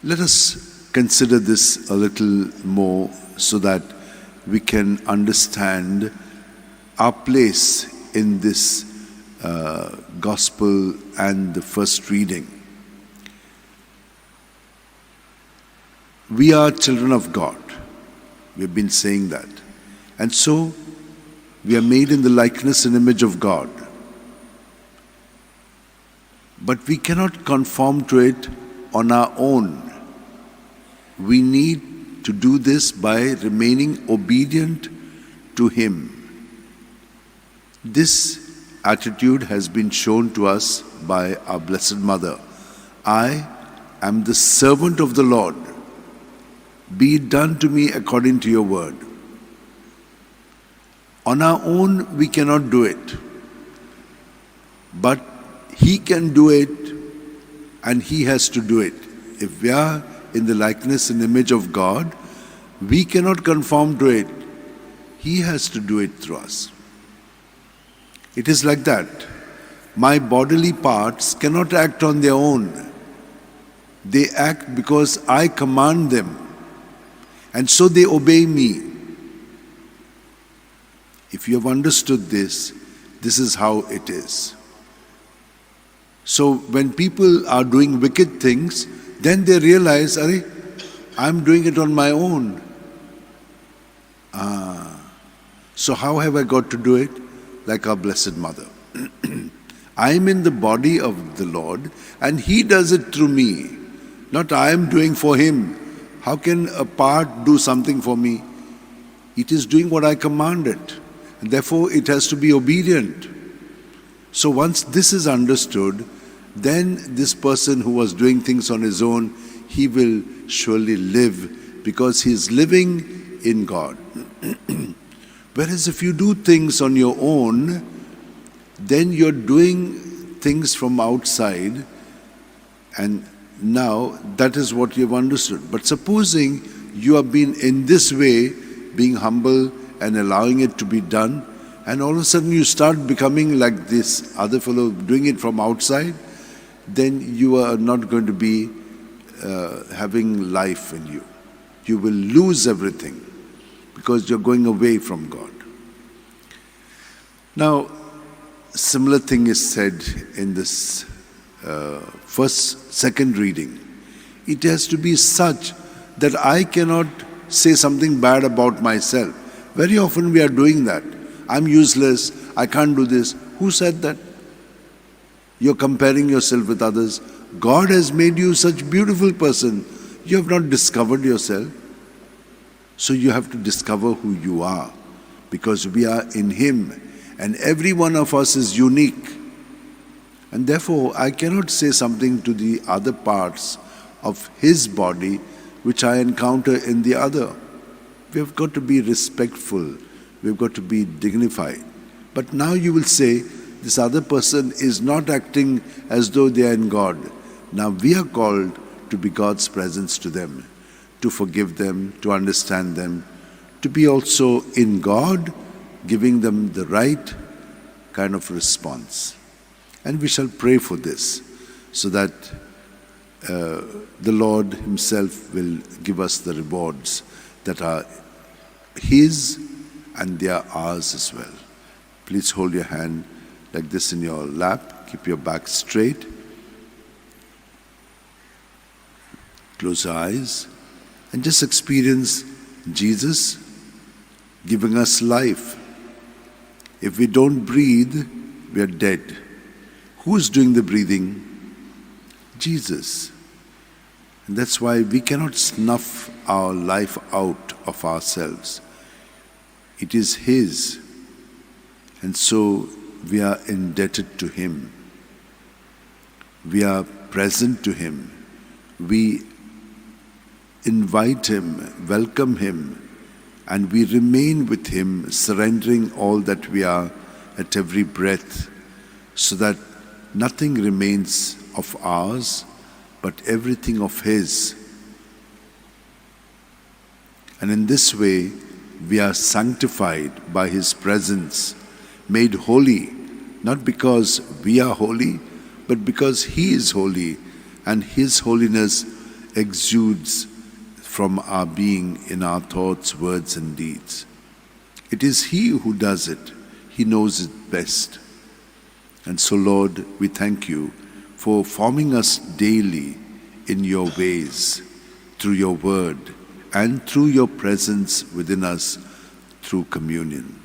Let us consider this a little more so that we can understand our place in this gospel and the first reading. We are children of God. We've been saying that. And so, we are made in the likeness and image of God. But we cannot conform to it on our own. We need to do this by remaining obedient to Him. This attitude has been shown to us by our Blessed Mother. I am the servant of the Lord. Be it done to me according to your word. On our own, we cannot do it. But He can do it, and He has to do it. If we are in the likeness and image of God, we cannot conform to it. He has to do it through us. It is like that. My bodily parts cannot act on their own. They act because I command them. And so they obey me. If you have understood this, this is how it is. So when people are doing wicked things, then they realize, I'm doing it on my own. So how have I got to do it? Like our Blessed Mother. I am in the body of the Lord, and He does it through me. Not I am doing for Him. How can a part do something for me? It is doing what I command it. And therefore, it has to be obedient. So once this is understood, then this person who was doing things on his own, he will surely live because he is living in God. Whereas if you do things on your own, then you're doing things from outside, and now that is what you've understood. But supposing you have been in this way, being humble and allowing it to be done, and all of a sudden you start becoming like this other fellow doing it from outside, then you are not going to be having life in you. You will lose everything because you're going away from God. Now, similar thing is said in this second reading. It has to be such that I cannot say something bad about myself. Very often we are doing that. I'm useless, I can't do this. Who said that? You're comparing yourself with others. God has made you such a beautiful person. You have not discovered yourself. So you have to discover who you are, because we are in Him, and every one of us is unique. And therefore, I cannot say something to the other parts of His body which I encounter in the other. We have got to be respectful. We've got to be dignified. But now you will say, this other person is not acting as though they are in God. Now we are called to be God's presence to them, to forgive them, to understand them, to be also in God, giving them the right kind of response. And we shall pray for this, so that the Lord Himself will give us the rewards that are His and they are ours as well. Please hold your hand like this in your lap. Keep your back straight. Close your eyes and just experience Jesus giving us life. If we don't breathe, we are dead. Who's doing the breathing? Jesus. And that's why we cannot snuff our life out of ourselves. It is His. And so we are indebted to Him. We are present to Him. We invite Him, welcome Him, and we remain with Him, surrendering all that we are at every breath, so that nothing remains of ours, but everything of His. And in this way, we are sanctified by His presence, made holy, not because we are holy, but because He is holy, and His holiness exudes from our being in our thoughts, words, and deeds. It is He who does it. He knows it best. And so, Lord, we thank you for forming us daily in your ways, through your word, and through your presence within us through communion.